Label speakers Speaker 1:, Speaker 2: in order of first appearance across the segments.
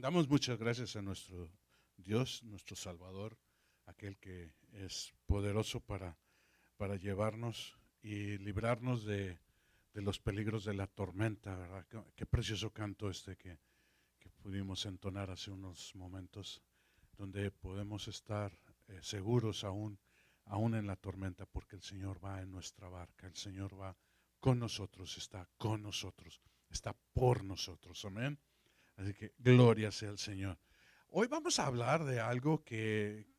Speaker 1: Damos muchas gracias a nuestro Dios, nuestro Salvador, aquel que es poderoso para llevarnos y librarnos de los peligros de la tormenta, ¿verdad? Qué precioso canto que pudimos entonar hace unos momentos, donde podemos estar seguros aún en la tormenta, porque el Señor va en nuestra barca, el Señor va con nosotros, está por nosotros, amén. Así que gloria sea el Señor. Hoy vamos a hablar de algo que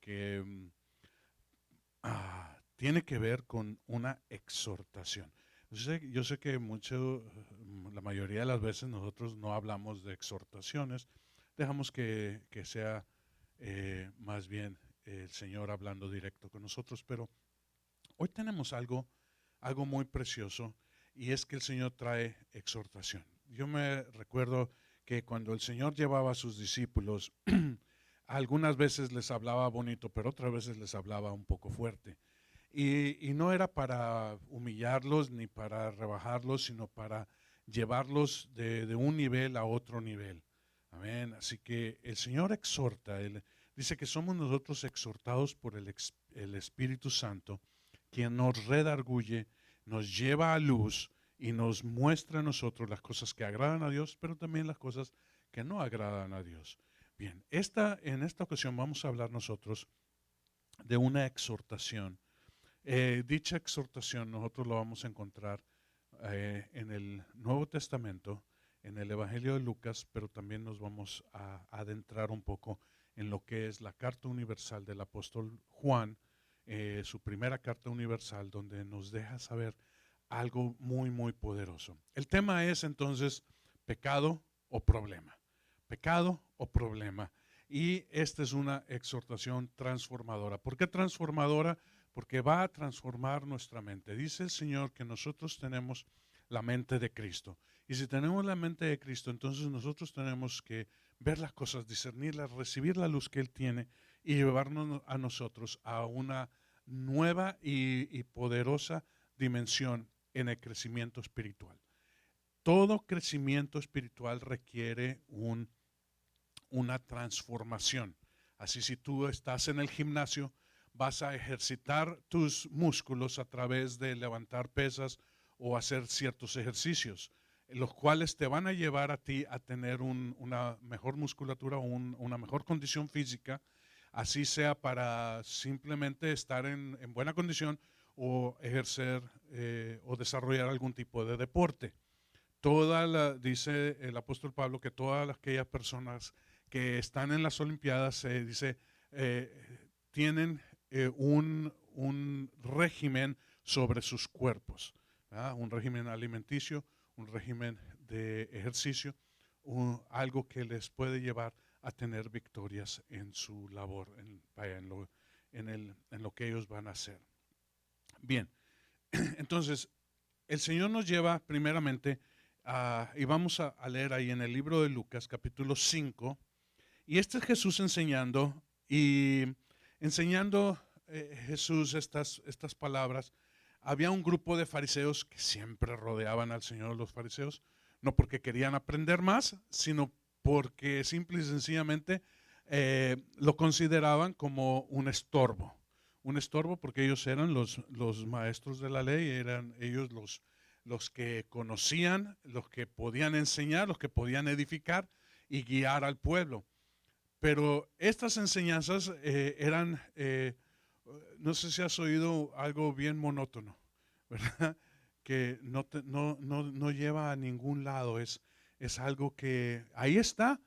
Speaker 1: tiene que ver con una exhortación. Yo sé que la mayoría de las veces nosotros no hablamos de exhortaciones, dejamos que sea más bien el Señor hablando directo con nosotros, pero hoy tenemos algo muy precioso, y es que el Señor trae exhortación. Yo me recuerdo que cuando el Señor llevaba a sus discípulos, algunas veces les hablaba bonito, pero otras veces les hablaba un poco fuerte. Y no era para humillarlos ni para rebajarlos, sino para llevarlos de un nivel a otro nivel. Amén. Así que el Señor exhorta, Él dice que somos nosotros exhortados por el Espíritu Santo, quien nos redarguye, nos lleva a luz y nos muestra a nosotros las cosas que agradan a Dios, pero también las cosas que no agradan a Dios. Bien, en esta ocasión vamos a hablar nosotros de una exhortación. Dicha exhortación nosotros lo vamos a encontrar en el Nuevo Testamento, en el Evangelio de Lucas, pero también nos vamos a adentrar un poco en lo que es la carta universal del apóstol Juan, su primera carta universal, donde nos deja saber algo muy, muy poderoso. El tema es entonces pecado o problema. Pecado o problema. Y esta es una exhortación transformadora. ¿Por qué transformadora? Porque va a transformar nuestra mente. Dice el Señor que nosotros tenemos la mente de Cristo. Y si tenemos la mente de Cristo, entonces nosotros tenemos que ver las cosas, discernirlas, recibir la luz que Él tiene y llevarnos a nosotros a una nueva y poderosa dimensión en el crecimiento espiritual. Todo crecimiento espiritual requiere una transformación. Así, si tú estás en el gimnasio, vas a ejercitar tus músculos a través de levantar pesas o hacer ciertos ejercicios, los cuales te van a llevar a ti a tener una mejor musculatura, una mejor condición física, así sea para simplemente estar en buena condición o ejercer o desarrollar algún tipo de deporte. Dice el apóstol Pablo que todas aquellas personas que están en las Olimpiadas, dice, tienen un régimen sobre sus cuerpos, ¿verdad? Un régimen alimenticio, un régimen de ejercicio, algo que les puede llevar a tener victorias en su labor, en lo que ellos van a hacer. Bien, entonces el Señor nos lleva primeramente y vamos a leer ahí en el libro de Lucas capítulo 5, y este es Jesús enseñando Jesús estas palabras. Había un grupo de fariseos que siempre rodeaban al Señor, los fariseos, no porque querían aprender más, sino porque simple y sencillamente lo consideraban como un estorbo porque ellos eran los maestros de la ley, eran ellos los que conocían, los que podían enseñar, los que podían edificar y guiar al pueblo. Pero estas enseñanzas no sé si has oído algo bien monótono, ¿verdad? Que no lleva a ningún lado, es algo que ahí está,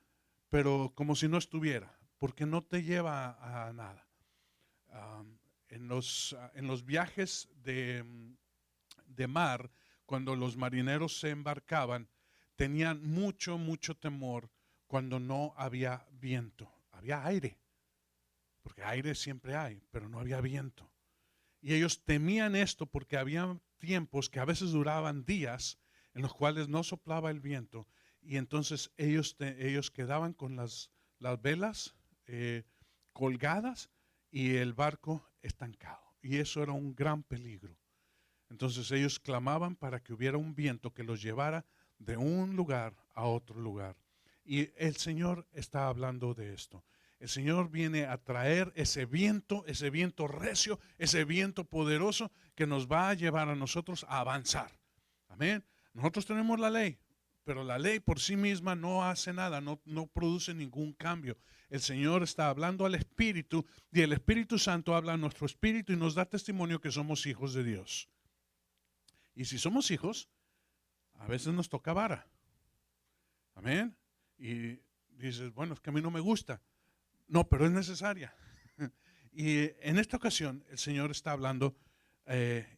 Speaker 1: pero como si no estuviera, porque no te lleva a nada. En los viajes de mar, cuando los marineros se embarcaban, tenían mucho, mucho temor cuando no había viento. Había aire, porque aire siempre hay, pero no había viento. Y ellos temían esto porque había tiempos que a veces duraban días en los cuales no soplaba el viento, y entonces ellos quedaban con las velas colgadas y el barco estancado. Y eso era un gran peligro. Entonces ellos clamaban para que hubiera un viento que los llevara de un lugar a otro lugar. Y el Señor está hablando de esto. El Señor viene a traer ese viento recio, ese viento poderoso que nos va a llevar a nosotros a avanzar. Amén. Nosotros tenemos la ley, pero la ley por sí misma no hace nada, no produce ningún cambio. El Señor está hablando al Espíritu y el Espíritu Santo habla a nuestro espíritu y nos da testimonio que somos hijos de Dios. Y si somos hijos, a veces nos toca vara. Amén. Y dices, bueno, es que a mí no me gusta. No, pero es necesaria. Y en esta ocasión el Señor está hablando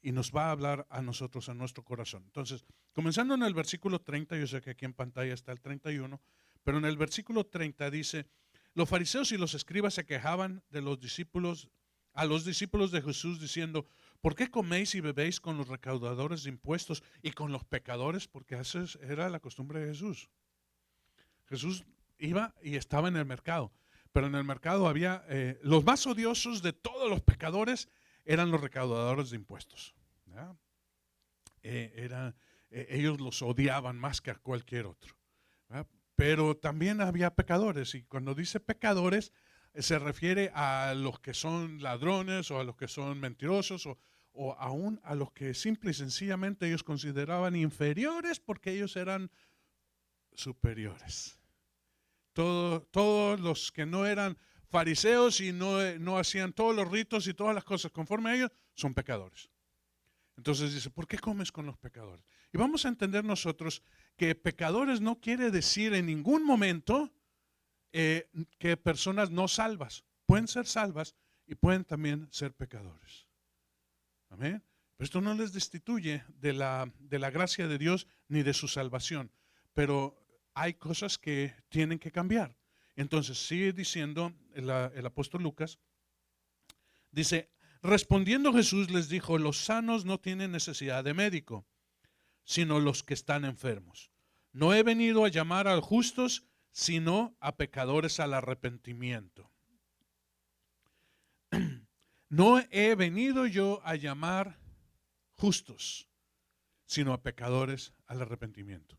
Speaker 1: y nos va a hablar a nosotros, a nuestro corazón. Entonces, comenzando en el versículo 30, yo sé que aquí en pantalla está el 31, pero en el versículo 30 dice, los fariseos y los escribas se quejaban de los discípulos, a los discípulos de Jesús diciendo, ¿por qué coméis y bebéis con los recaudadores de impuestos y con los pecadores? Porque esa era la costumbre de Jesús. Jesús iba y estaba en el mercado, pero en el mercado había los más odiosos de todos los pecadores eran los recaudadores de impuestos. Ellos los odiaban más que a cualquier otro. ¿Verdad? Pero también había pecadores, y cuando dice pecadores se refiere a los que son ladrones o a los que son mentirosos o aún a los que simple y sencillamente ellos consideraban inferiores porque ellos eran superiores. Todos los que no eran fariseos y no hacían todos los ritos y todas las cosas conforme a ellos, son pecadores. Entonces dice, ¿por qué comes con los pecadores? Y vamos a entender nosotros que pecadores no quiere decir en ningún momento que personas no salvas. Pueden ser salvas y pueden también ser pecadores. Amén. Pero esto no les destituye de la gracia de Dios ni de su salvación. Pero hay cosas que tienen que cambiar. Entonces sigue diciendo el apóstol Lucas, dice, respondiendo Jesús les dijo, los sanos no tienen necesidad de médico, sino los que están enfermos. No he venido a llamar a justos, sino a pecadores al arrepentimiento. No he venido yo a llamar justos, sino a pecadores al arrepentimiento.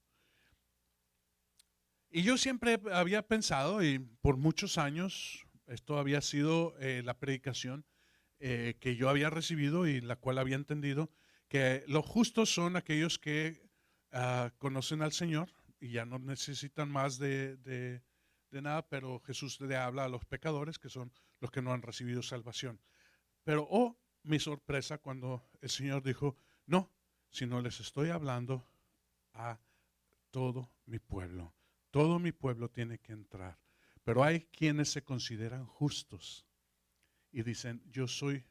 Speaker 1: Y yo siempre había pensado, y por muchos años, esto había sido la predicación que yo había recibido y la cual había entendido, que los justos son aquellos que conocen al Señor y ya no necesitan más de nada, pero Jesús le habla a los pecadores, que son los que no han recibido salvación. Pero, mi sorpresa cuando el Señor dijo, no, sino les estoy hablando a todo mi pueblo. Todo mi pueblo tiene que entrar. Pero hay quienes se consideran justos y dicen, yo soy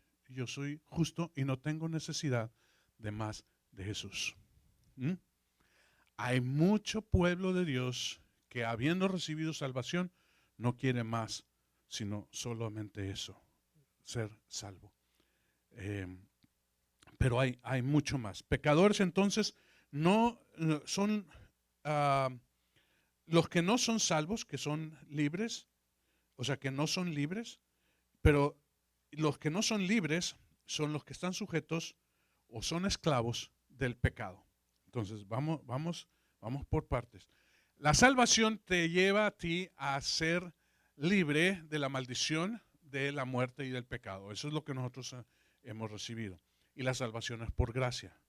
Speaker 1: justo y no tengo necesidad de más de Jesús. Hay mucho pueblo de Dios que habiendo recibido salvación no quiere más, sino solamente eso, ser salvo. Pero hay mucho más. Pecadores entonces no son los que no son salvos, que son libres, o sea que no son libres, pero los que no son libres son los que están sujetos o son esclavos del pecado. Entonces vamos por partes. La salvación te lleva a ti a ser libre de la maldición, de la muerte y del pecado. Eso es lo que nosotros hemos recibido. Y la salvación es por gracia,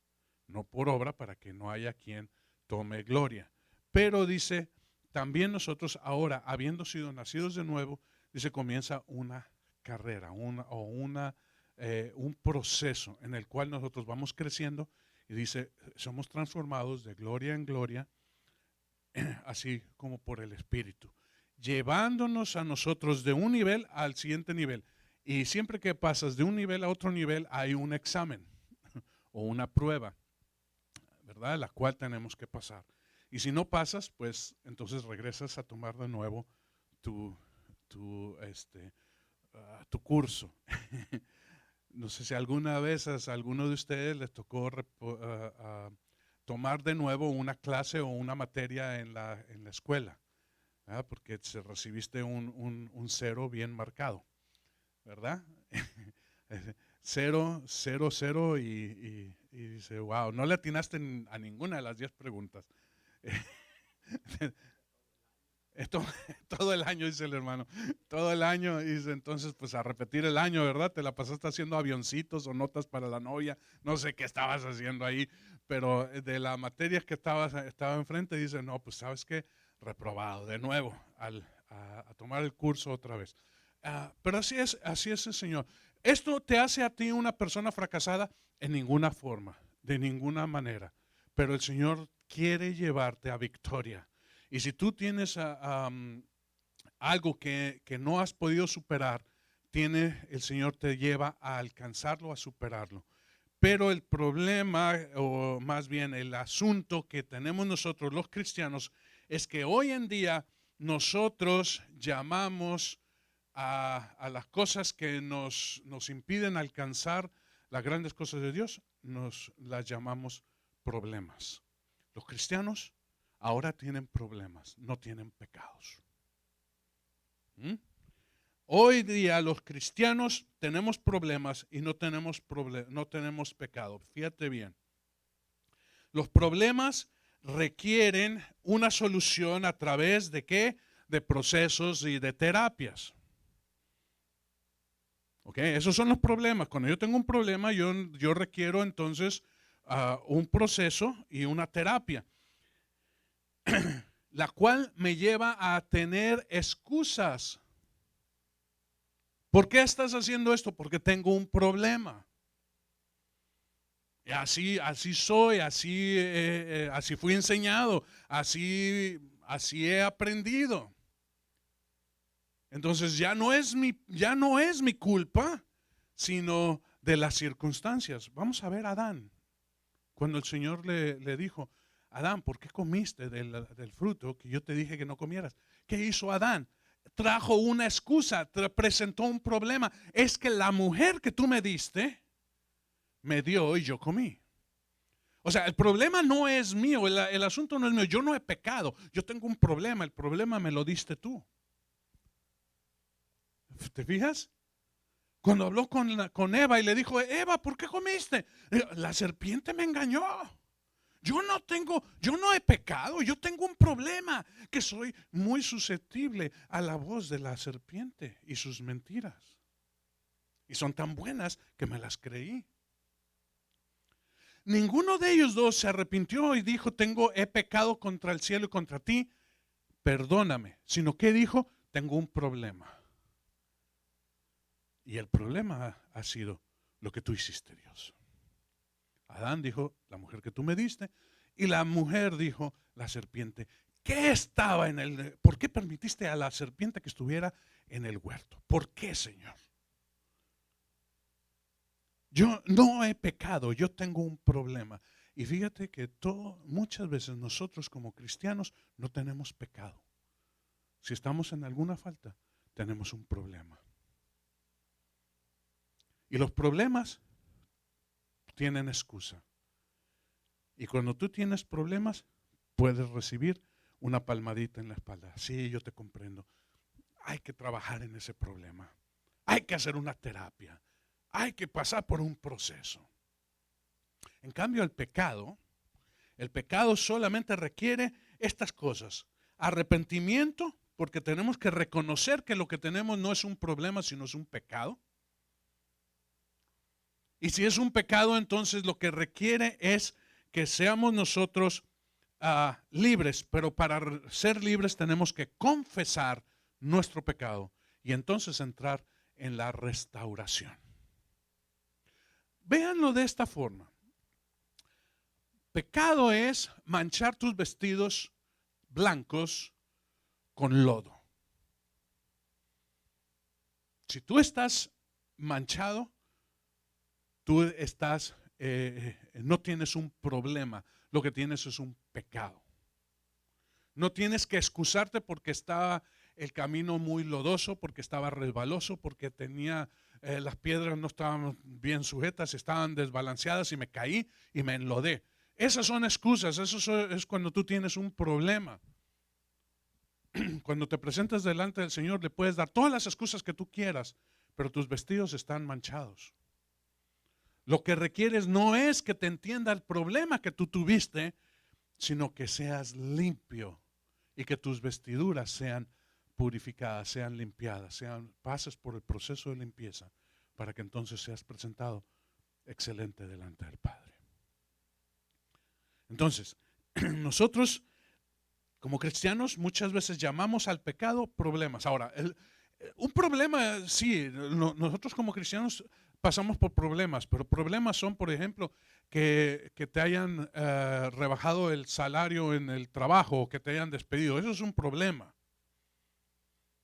Speaker 1: no por obra, para que no haya quien tome gloria. Pero dice, también nosotros ahora, habiendo sido nacidos de nuevo, dice, comienza una carrera, un proceso en el cual nosotros vamos creciendo y dice, somos transformados de gloria en gloria, así como por el Espíritu, llevándonos a nosotros de un nivel al siguiente nivel. Y siempre que pasas de un nivel a otro nivel hay un examen o una prueba, ¿verdad? La cual tenemos que pasar. Y si no pasas, pues entonces regresas a tomar de nuevo tu curso. No sé si alguna vez a alguno de ustedes les tocó tomar de nuevo una clase o una materia en la escuela, ¿verdad? Porque recibiste un cero bien marcado, ¿verdad? Cero, cero, cero y dice, wow, no le atinaste a ninguna de las 10 preguntas. Esto, todo el año, dice el hermano, todo el año, dice, entonces pues a repetir el año, ¿verdad? Te la pasaste haciendo avioncitos o notas para la novia, no sé qué estabas haciendo ahí, pero de las materias que estaba enfrente, dice, no, pues sabes qué, reprobado de nuevo a tomar el curso otra vez. Pero así es el Señor. ¿Esto te hace a ti una persona fracasada? En ninguna forma, de ninguna manera, pero el Señor quiere llevarte a victoria. Y si tú tienes algo que no has podido superar, el Señor te lleva a alcanzarlo, a superarlo. Pero el problema, o más bien el asunto que tenemos nosotros los cristianos, es que hoy en día nosotros llamamos a las cosas que nos impiden alcanzar las grandes cosas de Dios, nos las llamamos problemas. Los cristianos ahora tienen problemas, no tienen pecados. ¿Mm? Hoy día los cristianos tenemos problemas y no tenemos pecado. Fíjate bien. Los problemas requieren una solución a través de ¿qué? De procesos y de terapias. ¿Ok? Esos son los problemas. Cuando yo tengo un problema, yo requiero entonces un proceso y una terapia, la cual me lleva a tener excusas. ¿Por qué estás haciendo esto? Porque tengo un problema. Y así soy, así fui enseñado, así he aprendido. Entonces ya no es mi culpa, sino de las circunstancias. Vamos a ver a Adán. Cuando el Señor le dijo, Adán, ¿por qué comiste del fruto que yo te dije que no comieras? ¿Qué hizo Adán? Trajo una excusa, presentó un problema. Es que la mujer que tú me diste, me dio y yo comí. O sea, el problema no es mío, el asunto no es mío. Yo no he pecado, yo tengo un problema, el problema me lo diste tú. ¿Te fijas? Cuando habló con Eva y le dijo, Eva, ¿por qué comiste? La serpiente me engañó. Yo no he pecado, yo tengo un problema, que soy muy susceptible a la voz de la serpiente y sus mentiras. Y son tan buenas que me las creí. Ninguno de ellos dos se arrepintió y dijo, he pecado contra el cielo y contra ti, perdóname. Sino que dijo, tengo un problema. Y el problema ha sido lo que tú hiciste, Dios. Adán dijo, la mujer que tú me diste. Y la mujer dijo, la serpiente. ¿Qué estaba por qué permitiste a la serpiente que estuviera en el huerto? ¿Por qué, Señor? Yo no he pecado, yo tengo un problema. Y fíjate que muchas veces nosotros como cristianos no tenemos pecado. Si estamos en alguna falta, tenemos un problema. Y los problemas tienen excusa. Y cuando tú tienes problemas, puedes recibir una palmadita en la espalda. Sí, yo te comprendo. Hay que trabajar en ese problema. Hay que hacer una terapia. Hay que pasar por un proceso. En cambio, el pecado solamente requiere estas cosas. Arrepentimiento, porque tenemos que reconocer que lo que tenemos no es un problema, sino es un pecado. Y si es un pecado, entonces lo que requiere es que seamos nosotros libres, pero para ser libres tenemos que confesar nuestro pecado y entonces entrar en la restauración. Véanlo de esta forma. Pecado es manchar tus vestidos blancos con lodo. Si tú estás manchado, tú no tienes un problema, lo que tienes es un pecado. No tienes que excusarte porque estaba el camino muy lodoso, porque estaba resbaloso, porque las piedras no estaban bien sujetas, estaban desbalanceadas y me caí y me enlodé. Esas son excusas, eso es cuando tú tienes un problema. Cuando te presentas delante del Señor le puedes dar todas las excusas que tú quieras, pero tus vestidos están manchados. Lo que requieres no es que te entienda el problema que tú tuviste, sino que seas limpio y que tus vestiduras sean purificadas, sean limpiadas, pases por el proceso de limpieza para que entonces seas presentado excelente delante del Padre. Entonces, nosotros como cristianos muchas veces llamamos al pecado problemas. Ahora, un problema, sí, nosotros como cristianos pasamos por problemas, pero problemas son, por ejemplo, que te hayan rebajado el salario en el trabajo o que te hayan despedido. Eso es un problema,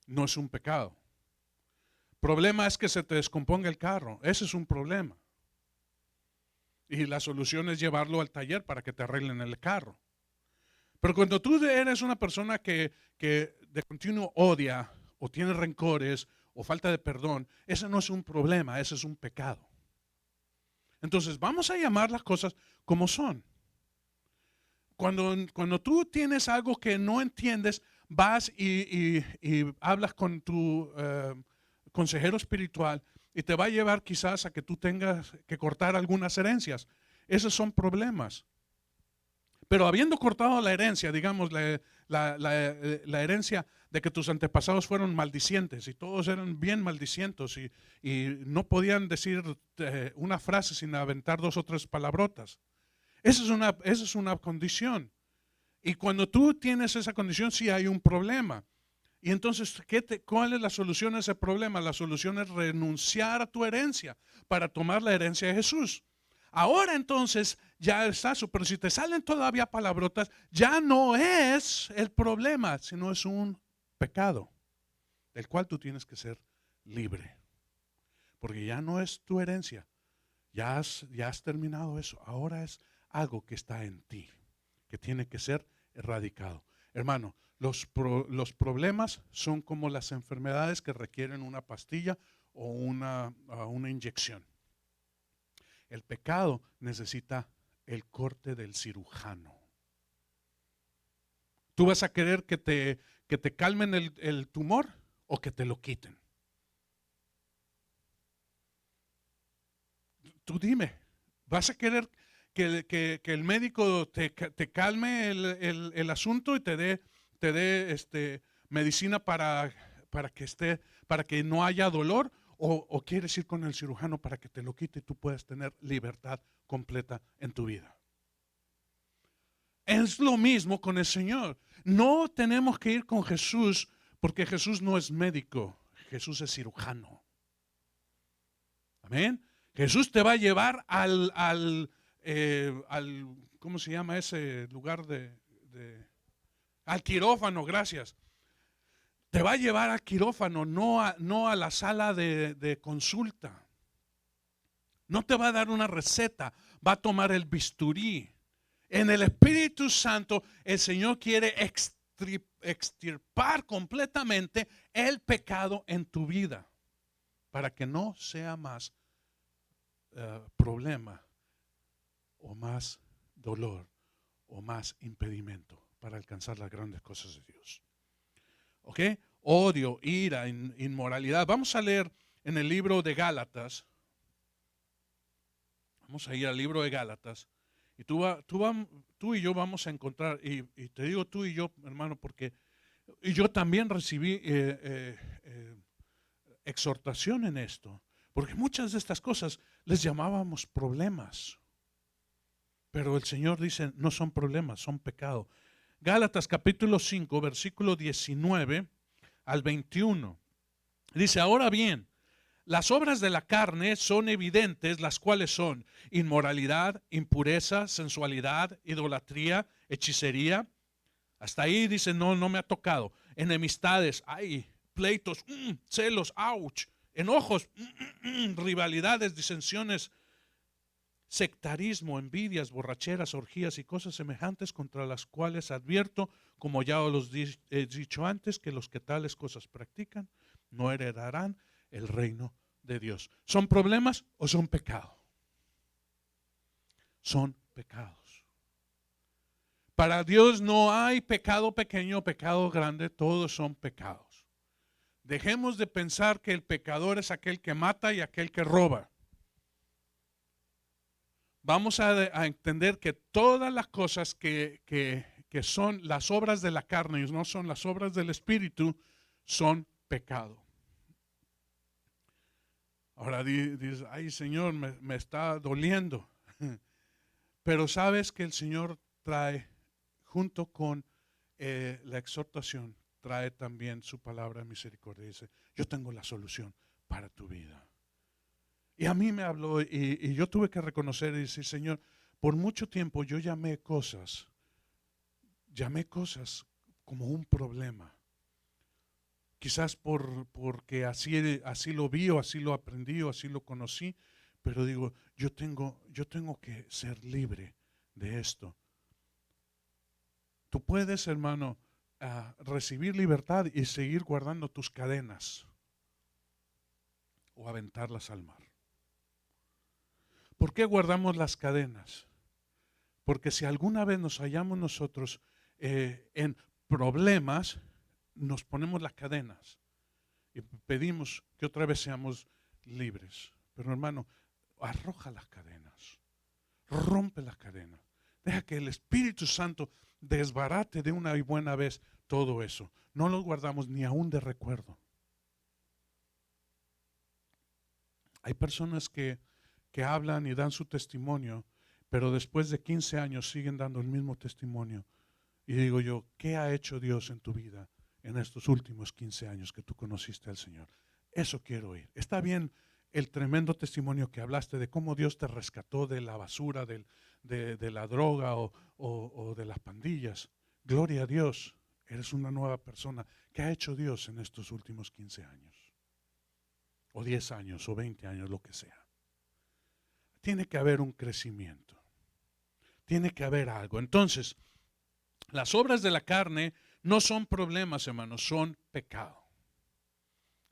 Speaker 1: no es un pecado. Problema es que se te descomponga el carro, ese es un problema. Y la solución es llevarlo al taller para que te arreglen el carro. Pero cuando tú eres una persona que de continuo odia o tiene rencores o falta de perdón, ese no es un problema, ese es un pecado. Entonces vamos a llamar las cosas como son. Cuando tú tienes algo que no entiendes, vas y hablas con tu consejero espiritual y te va a llevar quizás a que tú tengas que cortar algunas herencias. Esos son problemas. Pero habiendo cortado la herencia, digamos, la herencia de que tus antepasados fueron maldicientes y todos eran bien maldicientos y no podían decir una frase sin aventar 2 o 3 palabrotas. Esa es una condición. Y cuando tú tienes esa condición, sí hay un problema. Y entonces, ¿cuál es la solución a ese problema? La solución es renunciar a tu herencia para tomar la herencia de Jesús. Ahora entonces ya está, pero si te salen todavía palabrotas, ya no es el problema, sino es un pecado del cual tú tienes que ser libre. Porque ya no es tu herencia, ya has terminado eso. Ahora es algo que está en ti, que tiene que ser erradicado. Hermano, los problemas son como las enfermedades que requieren una pastilla o una inyección. El pecado necesita el corte del cirujano. ¿Tú vas a querer que te calmen el tumor o que te lo quiten? Tú dime, ¿vas a querer que el médico te calme el asunto y te dé medicina para que no haya dolor? ¿O quieres ir con el cirujano para que te lo quite y tú puedas tener libertad completa en tu vida? Es lo mismo con el Señor. No tenemos que ir con Jesús porque Jesús no es médico, Jesús es cirujano. Amén. Jesús te va a llevar al ¿cómo se llama ese lugar al quirófano, gracias. Te va a llevar al quirófano, no a la sala de consulta. No te va a dar una receta, va a tomar el bisturí. En el Espíritu Santo, el Señor quiere extirpar completamente el pecado en tu vida para que no sea más problema o más dolor o más impedimento para alcanzar las grandes cosas de Dios. ¿Ok? Odio, ira, inmoralidad. Vamos a leer en el libro de Gálatas. Vamos a ir al libro de Gálatas. Y tú y yo vamos a encontrar, y te digo tú y yo, hermano, porque yo también recibí exhortación en esto. Porque muchas de estas cosas les llamábamos problemas. Pero el Señor dice, no son problemas, son pecado. Gálatas capítulo 5, versículo 19 al 21. Dice, ahora bien, las obras de la carne son evidentes, las cuales son inmoralidad, impureza, sensualidad, idolatría, hechicería. Hasta ahí dice, no me ha tocado. Enemistades, pleitos, celos, enojos, rivalidades, disensiones, sectarismo, envidias, borracheras, orgías y cosas semejantes, contra las cuales advierto, como ya os he dicho antes, que los que tales cosas practican no heredarán el reino de Dios. ¿Son problemas o son pecados? Son pecados. Para Dios no hay pecado pequeño, pecado grande, todos son pecados. Dejemos de pensar que el pecador es aquel que mata y aquel que roba. Vamos a entender que todas las cosas que que son las obras de la carne y no son las obras del Espíritu, son pecado. Ahora dices, ay Señor, me está doliendo. Pero sabes que el Señor trae, junto con la exhortación, trae también su palabra de misericordia. Dice, yo tengo la solución para tu vida. Y a mí me habló y yo tuve que reconocer y decir, Señor, por mucho tiempo yo llamé cosas como un problema. Quizás porque así lo vi o así lo aprendí o así lo conocí, pero digo, yo tengo que ser libre de esto. Tú puedes, hermano, recibir libertad y seguir guardando tus cadenas o aventarlas al mar. ¿Por qué guardamos las cadenas? Porque si alguna vez nos hallamos nosotros en problemas, nos ponemos las cadenas y pedimos que otra vez seamos libres. Pero hermano, arroja las cadenas, rompe las cadenas. Deja que el Espíritu Santo desbarate de una y buena vez todo eso. No lo guardamos ni aún de recuerdo. Hay personas que hablan y dan su testimonio, pero después de 15 años siguen dando el mismo testimonio. Y digo yo, ¿qué ha hecho Dios en tu vida en estos últimos 15 años que tú conociste al Señor? Eso quiero oír. Está bien el tremendo testimonio que hablaste de cómo Dios te rescató de la basura, de la droga o de las pandillas. Gloria a Dios, eres una nueva persona. ¿Qué ha hecho Dios en estos últimos 15 años? O 10 años, o 20 años, lo que sea. Tiene que haber un crecimiento. Tiene que haber algo. Entonces, las obras de la carne no son problemas, hermanos, son pecado.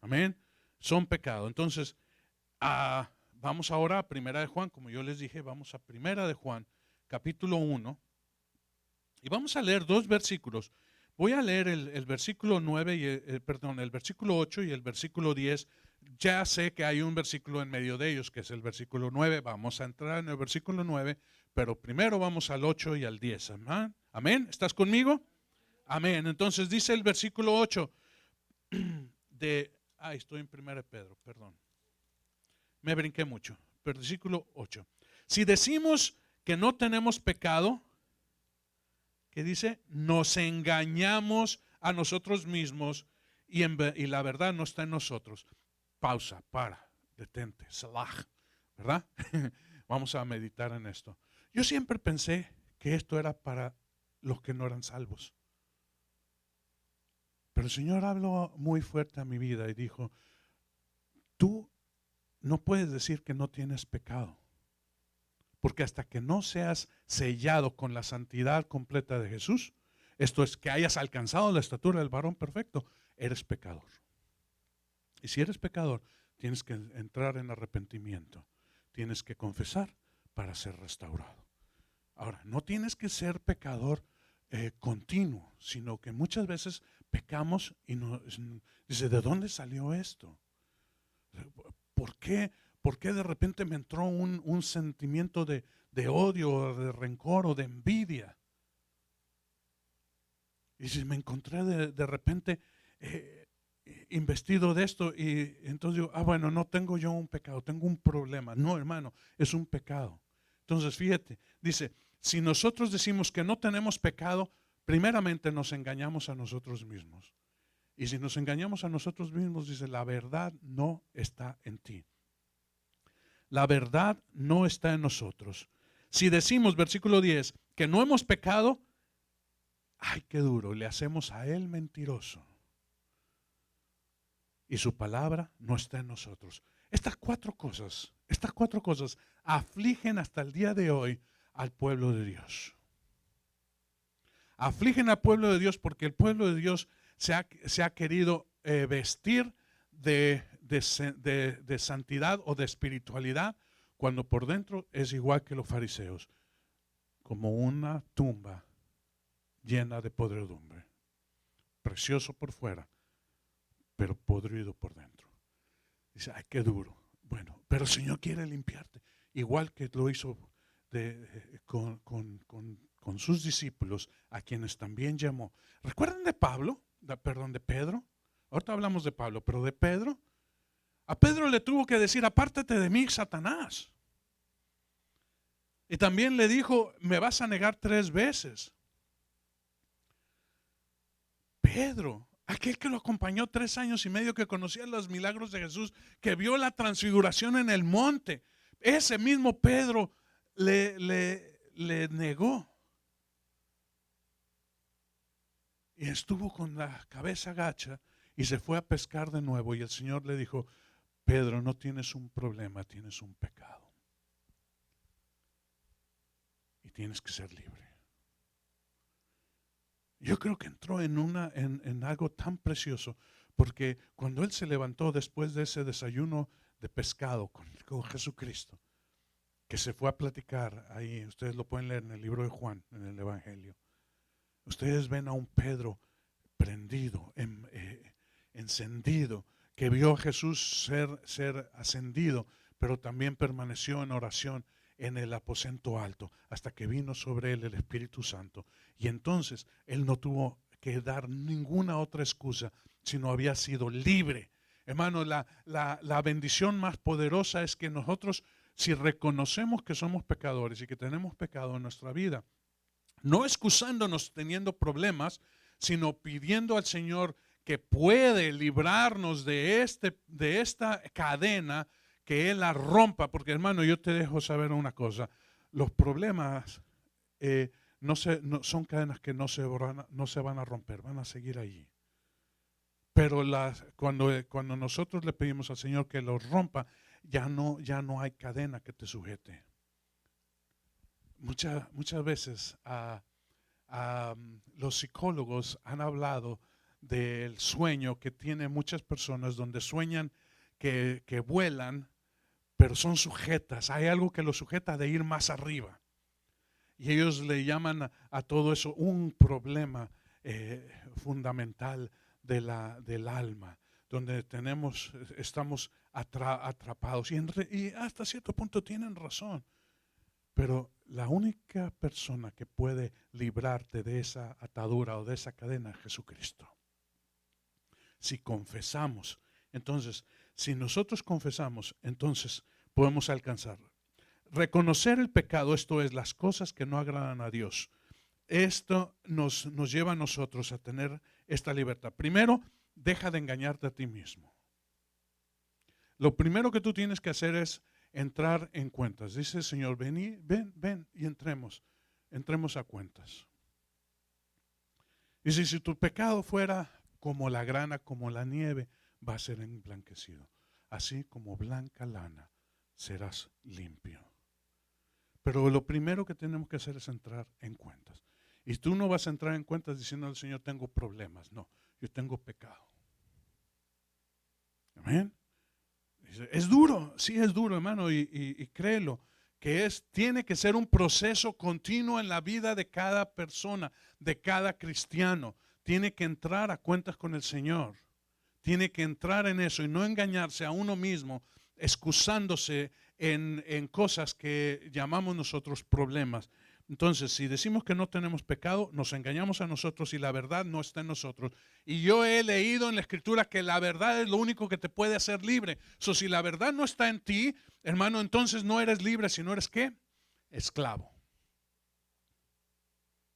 Speaker 1: Amén. Son pecado. Entonces, vamos ahora a Primera de Juan, como yo les dije, vamos a Primera de Juan, capítulo 1, y vamos a leer dos versículos. Voy a leer el versículo 9 y el versículo 8 y el versículo 10. Ya sé que hay un versículo en medio de ellos, que es el versículo 9. Vamos a entrar en el versículo 9, pero primero vamos al 8 y al 10. Amén. ¿Amén? ¿Estás conmigo? Amén. Entonces dice el versículo 8 estoy en 1 Pedro, perdón. Me brinqué mucho. Versículo 8. Si decimos que no tenemos pecado, ¿qué dice? Nos engañamos a nosotros mismos y la verdad no está en nosotros. Pausa, detente, salah, ¿verdad? Vamos a meditar en esto. Yo siempre pensé que esto era para los que no eran salvos. Pero el Señor habló muy fuerte a mi vida y dijo, tú no puedes decir que no tienes pecado, porque hasta que no seas sellado con la santidad completa de Jesús, esto es, que hayas alcanzado la estatura del varón perfecto, eres pecador. Y si eres pecador, tienes que entrar en arrepentimiento, tienes que confesar para ser restaurado. Ahora, no tienes que ser pecador continuo, sino que muchas veces pecamos y dice, ¿de dónde salió esto? ¿Por qué de repente me entró un sentimiento de odio, de rencor o de envidia? Y si me encontré de repente investido de esto y entonces digo, bueno, no tengo yo un pecado, tengo un problema. No, hermano, es un pecado. Entonces, fíjate, dice, si nosotros decimos que no tenemos pecado, primeramente nos engañamos a nosotros mismos. Y si nos engañamos a nosotros mismos, dice, la verdad no está en ti. La verdad no está en nosotros. Si decimos, versículo 10, que no hemos pecado, ay, qué duro, le hacemos a él mentiroso. Y su palabra no está en nosotros. Estas cuatro cosas afligen hasta el día de hoy al pueblo de Dios. Afligen al pueblo de Dios porque el pueblo de Dios se ha querido vestir de santidad o de espiritualidad, cuando por dentro es igual que los fariseos, como una tumba llena de podredumbre, precioso por fuera, pero podrido por dentro. Dice, ay, qué duro. Bueno, pero el Señor quiere limpiarte, igual que lo hizo con con sus discípulos, a quienes también llamó. ¿Recuerdan de Pablo? Perdón, de Pedro. Ahorita hablamos de Pablo, pero de Pedro. A Pedro le tuvo que decir, apártate de mí, Satanás. Y también le dijo, me vas a negar 3 veces. Pedro, aquel que lo acompañó 3 años y medio, que conocía los milagros de Jesús, que vio la transfiguración en el monte. Ese mismo Pedro le negó. Y estuvo con la cabeza gacha y se fue a pescar de nuevo. Y el Señor le dijo, Pedro, no tienes un problema, tienes un pecado. Y tienes que ser libre. Yo creo que entró en algo tan precioso, porque cuando él se levantó después de ese desayuno de pescado con Jesucristo, que se fue a platicar ahí, ustedes lo pueden leer en el libro de Juan, en el Evangelio, ustedes ven a un Pedro prendido, encendido, que vio a Jesús ser ascendido, pero también permaneció en oración en el aposento alto hasta que vino sobre él el Espíritu Santo. Y entonces él no tuvo que dar ninguna otra excusa, sino había sido libre. Hermano, la bendición más poderosa es que nosotros, si reconocemos que somos pecadores y que tenemos pecado en nuestra vida, no excusándonos teniendo problemas, sino pidiendo al Señor que puede librarnos de esta cadena, que Él la rompa. Porque, hermano, yo te dejo saber una cosa: los problemas no son cadenas que no se van a romper, van a seguir allí. Pero cuando nosotros le pedimos al Señor que los rompa, ya no hay cadena que te sujete. Muchas veces los psicólogos han hablado del sueño que tienen muchas personas, donde sueñan que vuelan, pero son sujetas. Hay algo que los sujeta de ir más arriba. Y ellos le llaman a todo eso un problema fundamental del alma, donde estamos atrapados. Y hasta cierto punto tienen razón. Pero la única persona que puede librarte de esa atadura o de esa cadena es Jesucristo. Si confesamos, entonces, si nosotros confesamos, entonces podemos alcanzarlo. Reconocer el pecado, esto es, las cosas que no agradan a Dios. Esto nos lleva a nosotros a tener esta libertad. Primero, deja de engañarte a ti mismo. Lo primero que tú tienes que hacer es entrar en cuentas. Dice el Señor, ven y entremos a cuentas. Dice, si tu pecado fuera como la grana, como la nieve, va a ser emblanquecido. Así como blanca lana, serás limpio. Pero lo primero que tenemos que hacer es entrar en cuentas. Y tú no vas a entrar en cuentas diciendo al Señor, tengo problemas. No, yo tengo pecado. Amén. Es duro, sí es duro, hermano, y créelo, que tiene que ser un proceso continuo en la vida de cada persona, de cada cristiano. Tiene que entrar a cuentas con el Señor. Tiene que entrar en eso y no engañarse a uno mismo, excusándose en cosas que llamamos nosotros problemas. Entonces, si decimos que no tenemos pecado, nos engañamos a nosotros y la verdad no está en nosotros. Y yo he leído en la Escritura que la verdad es lo único que te puede hacer libre. Si la verdad no está en ti, hermano, entonces no eres libre, sino eres ¿qué? Esclavo.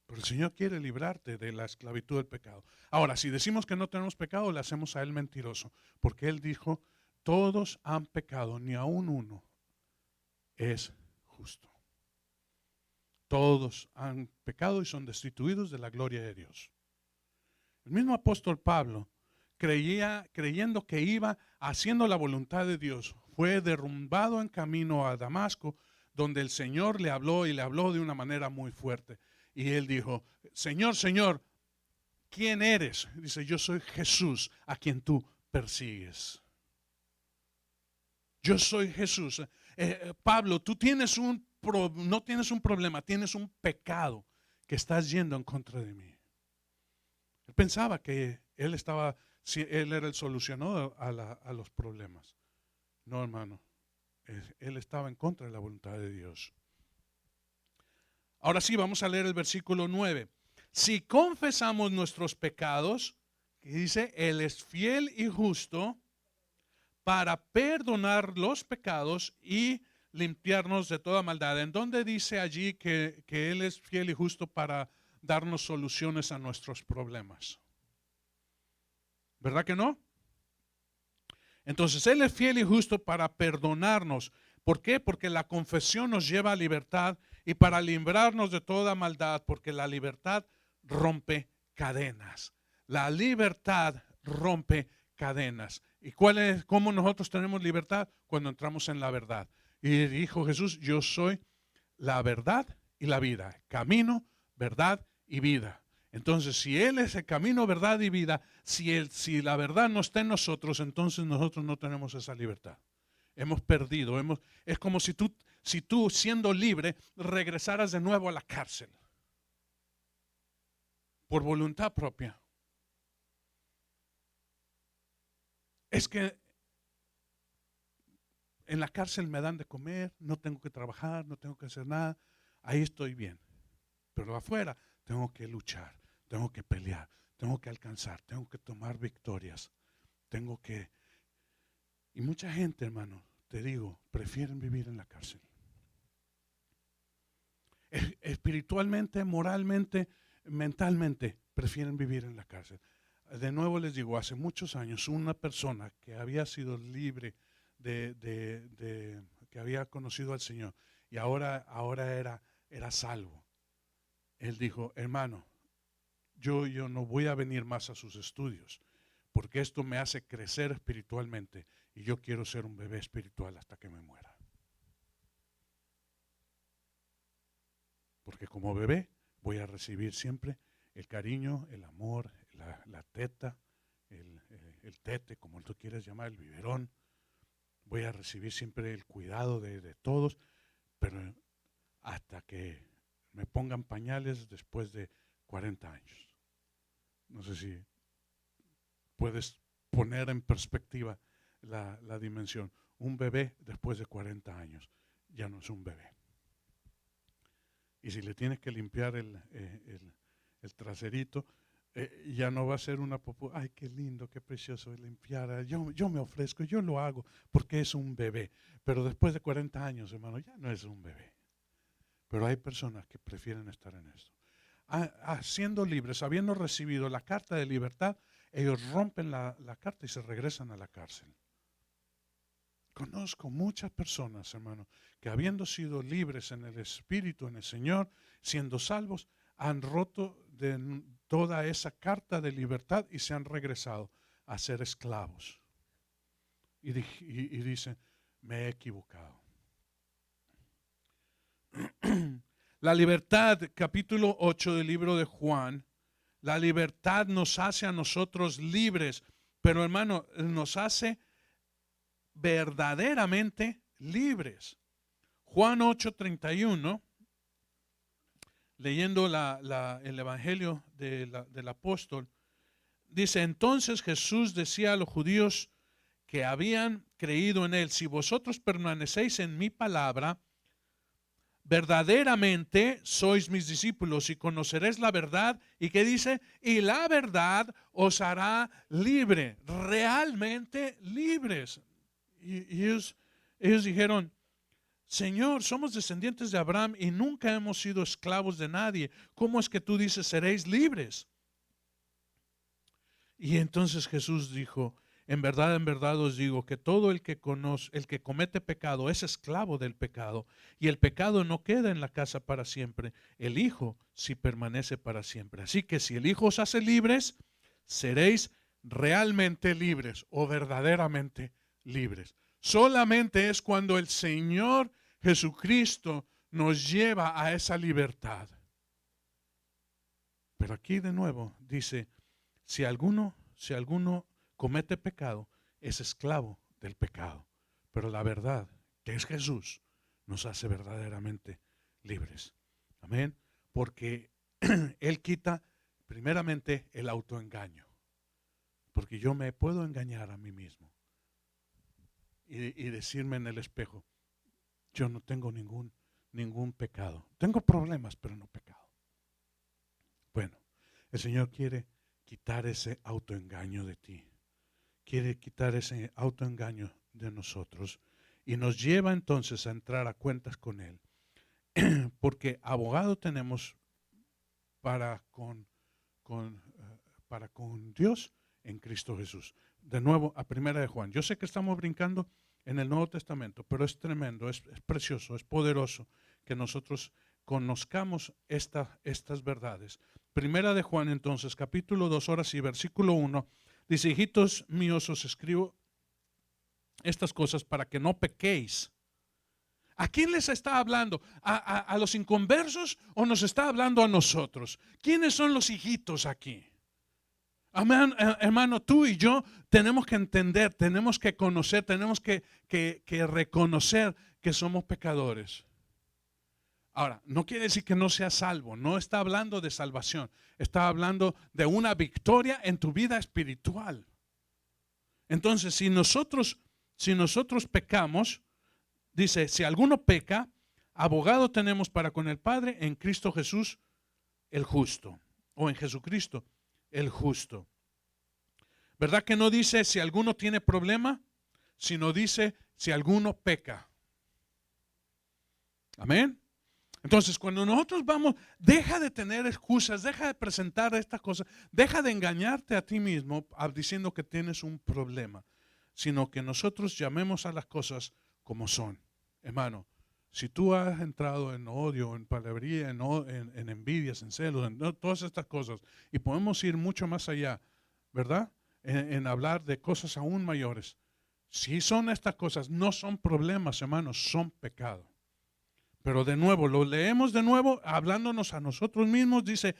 Speaker 1: Pero el Señor quiere librarte de la esclavitud del pecado. Ahora, si decimos que no tenemos pecado, le hacemos a Él mentiroso. Porque Él dijo, todos han pecado, ni aun uno es justo. Todos han pecado y son destituidos de la gloria de Dios. El mismo apóstol Pablo, creyendo que iba haciendo la voluntad de Dios, fue derrumbado en camino a Damasco, donde el Señor le habló y le habló de una manera muy fuerte. Y él dijo, Señor, Señor, ¿quién eres? Dice, yo soy Jesús a quien tú persigues. Yo soy Jesús. Pablo, tú no tienes un problema, tienes un pecado que estás yendo en contra de mí. Él pensaba que él era el solucionador a los problemas. No, hermano, él estaba en contra de la voluntad de Dios. Ahora sí, vamos a leer el versículo 9. Si confesamos nuestros pecados, que dice, Él es fiel y justo para perdonar los pecados y limpiarnos de toda maldad. ¿En dónde dice allí que Él es fiel y justo para darnos soluciones a nuestros problemas? ¿Verdad que no? Entonces Él es fiel y justo para perdonarnos. ¿Por qué? Porque la confesión nos lleva a libertad y para librarnos de toda maldad, porque la libertad rompe cadenas. La libertad rompe cadenas. ¿Y cómo nosotros tenemos libertad? Cuando entramos en la verdad. Y dijo Jesús, yo soy la verdad y la vida, camino, verdad y vida. Entonces, si Él es el camino, verdad y vida, si la verdad no está en nosotros, entonces nosotros no tenemos esa libertad. Hemos perdido. Es como si tú siendo libre regresaras de nuevo a la cárcel por voluntad propia. Es que en la cárcel me dan de comer, no tengo que trabajar, no tengo que hacer nada, ahí estoy bien. Pero afuera tengo que luchar, tengo que pelear, tengo que alcanzar, tengo que tomar victorias, tengo que... Y mucha gente, hermano, te digo, prefieren vivir en la cárcel. Espiritualmente, moralmente, mentalmente, prefieren vivir en la cárcel. De nuevo les digo, hace muchos años una persona que había sido libre que había conocido al Señor y ahora era salvo. Él dijo, hermano, yo no voy a venir más a sus estudios porque esto me hace crecer espiritualmente y yo quiero ser un bebé espiritual hasta que me muera. Porque como bebé voy a recibir siempre el cariño, el amor, la teta, el tete, como tú quieras llamar, el biberón. Voy a recibir siempre el cuidado de todos, pero hasta que me pongan pañales después de 40 años. No sé si puedes poner en perspectiva la dimensión. Un bebé después de 40 años ya no es un bebé. Y si le tienes que limpiar el traserito, ya no va a ser una popó. Ay, qué lindo, qué precioso limpiar. Yo me ofrezco, yo lo hago porque es un bebé. Pero después de 40 años, hermano, ya no es un bebé. Pero hay personas que prefieren estar en esto. Siendo libres, habiendo recibido la carta de libertad, ellos rompen la carta y se regresan a la cárcel. Conozco muchas personas, hermano, que habiendo sido libres en el Espíritu, en el Señor, siendo salvos, han roto de toda esa carta de libertad y se han regresado a ser esclavos. Y dicen, me he equivocado. La libertad, capítulo 8 del libro de Juan, la libertad nos hace a nosotros libres, pero hermano, nos hace verdaderamente libres. Juan 8:31, leyendo el Evangelio del apóstol, dice, entonces Jesús decía a los judíos que habían creído en él, si vosotros permanecéis en mi palabra, verdaderamente sois mis discípulos y conoceréis la verdad. ¿Y qué dice? Y la verdad os hará libre, realmente libres. Y ellos dijeron, Señor, somos descendientes de Abraham y nunca hemos sido esclavos de nadie. ¿Cómo es que tú dices seréis libres? Y entonces Jesús dijo, en verdad os digo que todo el que comete pecado es esclavo del pecado, y el pecado no queda en la casa para siempre, el Hijo sí permanece para siempre. Así que si el Hijo os hace libres, seréis realmente libres o verdaderamente libres. Solamente es cuando el Señor Jesucristo nos lleva a esa libertad. Pero aquí de nuevo dice, si alguno comete pecado, es esclavo del pecado. Pero la verdad, que es Jesús, nos hace verdaderamente libres. Amén. Porque Él quita primeramente el autoengaño. Porque yo me puedo engañar a mí mismo y decirme en el espejo, yo no tengo ningún pecado. Tengo problemas, pero no pecado. Bueno, el Señor quiere quitar ese autoengaño de ti. Quiere quitar ese autoengaño de nosotros y nos lleva entonces a entrar a cuentas con Él. Porque abogado tenemos para con Dios en Cristo Jesús. De nuevo, a Primera de Juan. Yo sé que estamos brincando en el Nuevo Testamento, pero es tremendo, es precioso, es poderoso que nosotros conozcamos estas verdades. Primera de Juan, entonces, capítulo 2, ahora sí, versículo 1, dice: hijitos míos, os escribo estas cosas para que no pequéis. ¿A quién les está hablando? ¿A los inconversos o nos está hablando a nosotros? ¿Quiénes son los hijitos aquí? Hermano, tú y yo tenemos que entender, tenemos que conocer, tenemos que reconocer que somos pecadores. Ahora, no quiere decir que no seas salvo, no está hablando de salvación, está hablando de una victoria en tu vida espiritual. Entonces, si nosotros pecamos, dice, si alguno peca, abogado tenemos para con el Padre en Cristo Jesús el justo, o en Jesucristo el justo. ¿Verdad que no dice si alguno tiene problema, sino dice si alguno peca? Amén. Entonces, cuando nosotros vamos, deja de tener excusas, deja de presentar estas cosas, deja de engañarte a ti mismo diciendo que tienes un problema, sino que nosotros llamemos a las cosas como son. Hermano, si tú has entrado en odio, en palabrería, en envidias, en celos, en todas estas cosas, y podemos ir mucho más allá, ¿verdad? En hablar de cosas aún mayores. Si son estas cosas, no son problemas, hermanos, son pecados. Pero de nuevo, lo leemos de nuevo, hablándonos a nosotros mismos, dice,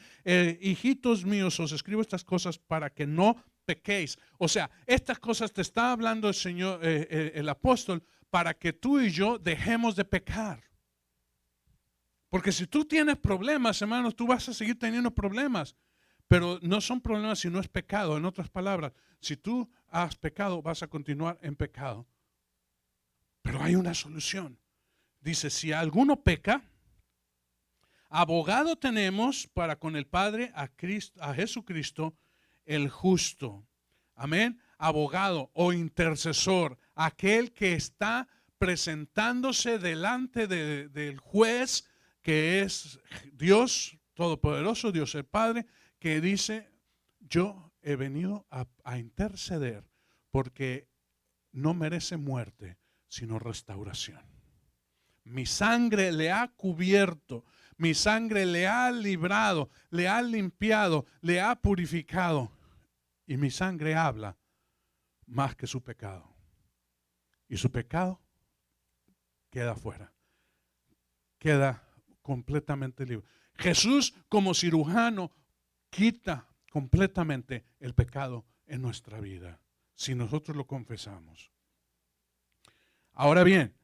Speaker 1: hijitos míos, os escribo estas cosas para que no pequéis. O sea, estas cosas te está hablando el Señor, el apóstol, para que tú y yo dejemos de pecar. Porque si tú tienes problemas, hermanos, tú vas a seguir teniendo problemas. Pero no son problemas si no es pecado. En otras palabras, si tú has pecado, vas a continuar en pecado. Pero hay una solución. Dice, si alguno peca, abogado tenemos para con el Padre a Jesucristo el justo. Amén. Abogado o intercesor, aquel que está presentándose delante del juez, que es Dios Todopoderoso, Dios el Padre, que dice, yo he venido a interceder porque no merece muerte, sino restauración. Mi sangre le ha cubierto, mi sangre le ha librado, le ha limpiado, le ha purificado. Y mi sangre habla más que su pecado. Y su pecado queda fuera, queda completamente libre. Jesús como cirujano quita completamente el pecado en nuestra vida, si nosotros lo confesamos. Ahora bien,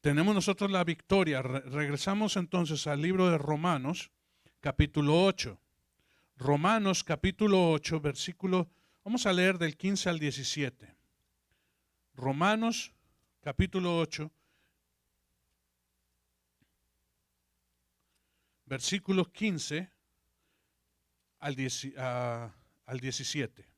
Speaker 1: tenemos nosotros la victoria. Regresamos entonces al libro de Romanos, capítulo 8. Romanos, capítulo 8, versículo, vamos a leer del 15 al 17. Romanos, capítulo 8, versículos 15 al 17.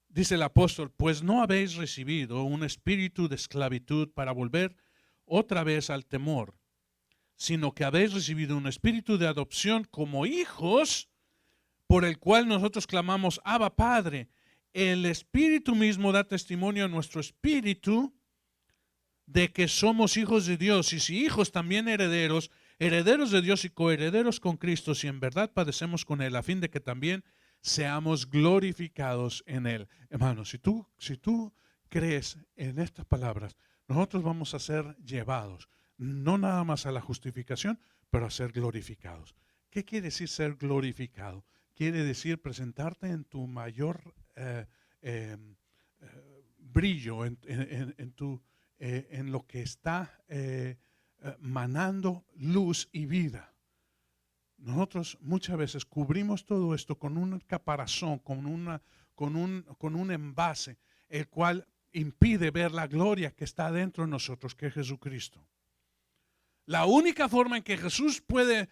Speaker 1: Dice el apóstol, pues no habéis recibido un espíritu de esclavitud para volver otra vez al temor, sino que habéis recibido un espíritu de adopción como hijos, por el cual nosotros clamamos, Abba, Padre. El Espíritu mismo da testimonio a nuestro espíritu de que somos hijos de Dios, y si hijos, también herederos, herederos de Dios y coherederos con Cristo, si en verdad padecemos con Él, a fin de que también seamos glorificados en Él. Hermanos, si tú crees en estas palabras, nosotros vamos a ser llevados, no nada más a la justificación, pero a ser glorificados. ¿Qué quiere decir ser glorificado? Quiere decir presentarte en tu mayor brillo, en lo que está manando luz y vida. Nosotros muchas veces cubrimos todo esto con un caparazón, con un envase, el cual impide ver la gloria que está dentro de nosotros, que es Jesucristo. La única forma en que Jesús puede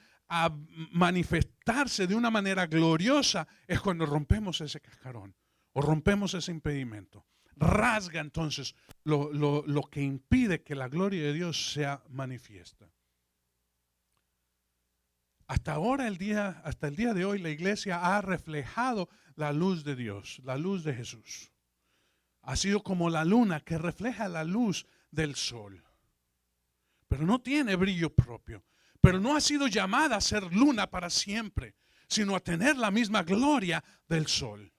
Speaker 1: manifestarse de una manera gloriosa es cuando rompemos ese cascarón o rompemos ese impedimento. Rasga entonces lo que impide que la gloria de Dios sea manifiesta. Hasta el día de hoy, la iglesia ha reflejado la luz de Dios, la luz de Jesús. Ha sido como la luna que refleja la luz del sol. Pero no tiene brillo propio. Pero no ha sido llamada a ser luna para siempre, sino a tener la misma gloria del sol.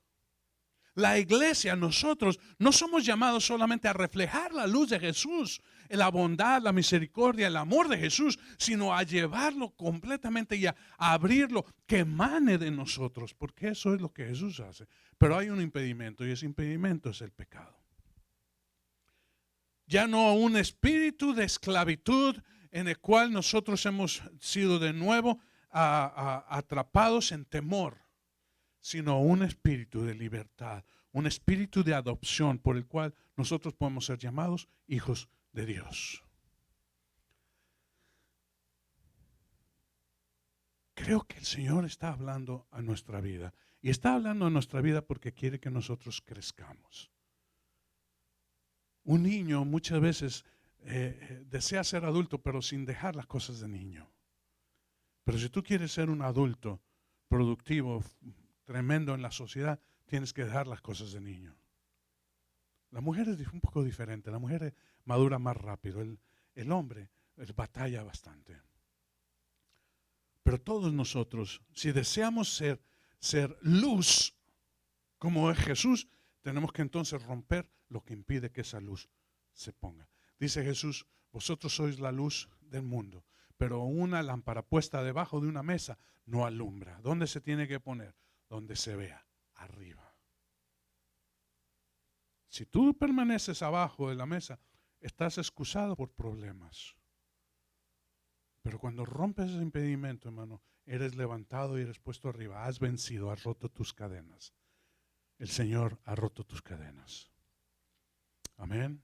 Speaker 1: La iglesia, nosotros, no somos llamados solamente a reflejar la luz de Jesús, la bondad, la misericordia, el amor de Jesús, sino a llevarlo completamente y a abrirlo, que emane de nosotros, porque eso es lo que Jesús hace. Pero hay un impedimento y ese impedimento es el pecado. Ya no un espíritu de esclavitud en el cual nosotros hemos sido de nuevo atrapados en temor, sino un espíritu de libertad, un espíritu de adopción por el cual nosotros podemos ser llamados hijos de Dios. Creo que el Señor está hablando a nuestra vida y está hablando a nuestra vida porque quiere que nosotros crezcamos. Un niño muchas veces desea ser adulto, pero sin dejar las cosas de niño. Pero si tú quieres ser un adulto productivo, tremendo en la sociedad, tienes que dejar las cosas de niño. La mujer es un poco diferente. La mujer madura más rápido. El hombre batalla bastante. Pero todos nosotros, si deseamos ser luz como es Jesús, tenemos que entonces romper lo que impide que esa luz se ponga. Dice Jesús, vosotros sois la luz del mundo, pero una lámpara puesta debajo de una mesa no alumbra. ¿Dónde se tiene que poner? Donde se vea, arriba. Si tú permaneces abajo de la mesa, estás excusado por problemas. Pero cuando rompes ese impedimento, hermano, eres levantado y eres puesto arriba. Has vencido, has roto tus cadenas. El Señor ha roto tus cadenas. Amén.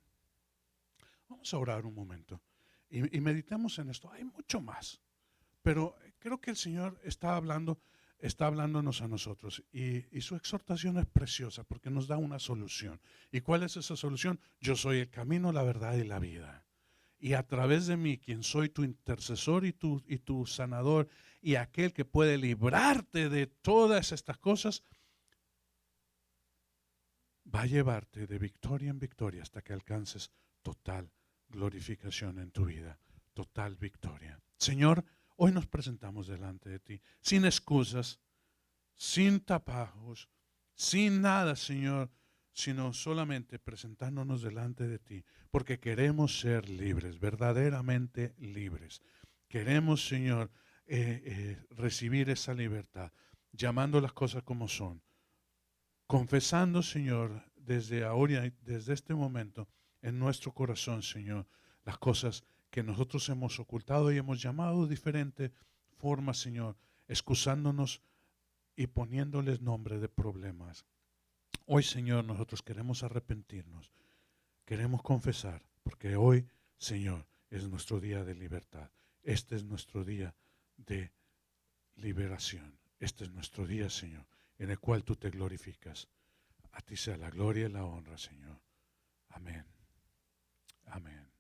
Speaker 1: Vamos a orar un momento y meditemos en esto. Hay mucho más, pero creo que el Señor está hablándonos a nosotros y su exhortación es preciosa porque nos da una solución. ¿Y cuál es esa solución? Yo soy el camino, la verdad y la vida. Y a través de mí, quien soy tu intercesor y tu sanador y aquel que puede librarte de todas estas cosas, va a llevarte de victoria en victoria hasta que alcances total glorificación en tu vida, total victoria. Señor, hoy nos presentamos delante de ti, sin excusas, sin tapajos, sin nada, Señor, sino solamente presentándonos delante de ti, porque queremos ser libres, verdaderamente libres. Queremos, Señor, recibir esa libertad, llamando las cosas como son. Confesando, Señor, desde ahora, desde este momento, en nuestro corazón, Señor, las cosas que nosotros hemos ocultado y hemos llamado de diferentes formas, Señor, excusándonos y poniéndoles nombre de problemas. Hoy, Señor, nosotros queremos arrepentirnos, queremos confesar, porque hoy, Señor, es nuestro día de libertad. Este es nuestro día de liberación. Este es nuestro día, Señor, en el cual tú te glorificas. A ti sea la gloria y la honra, Señor. Amén. Amén.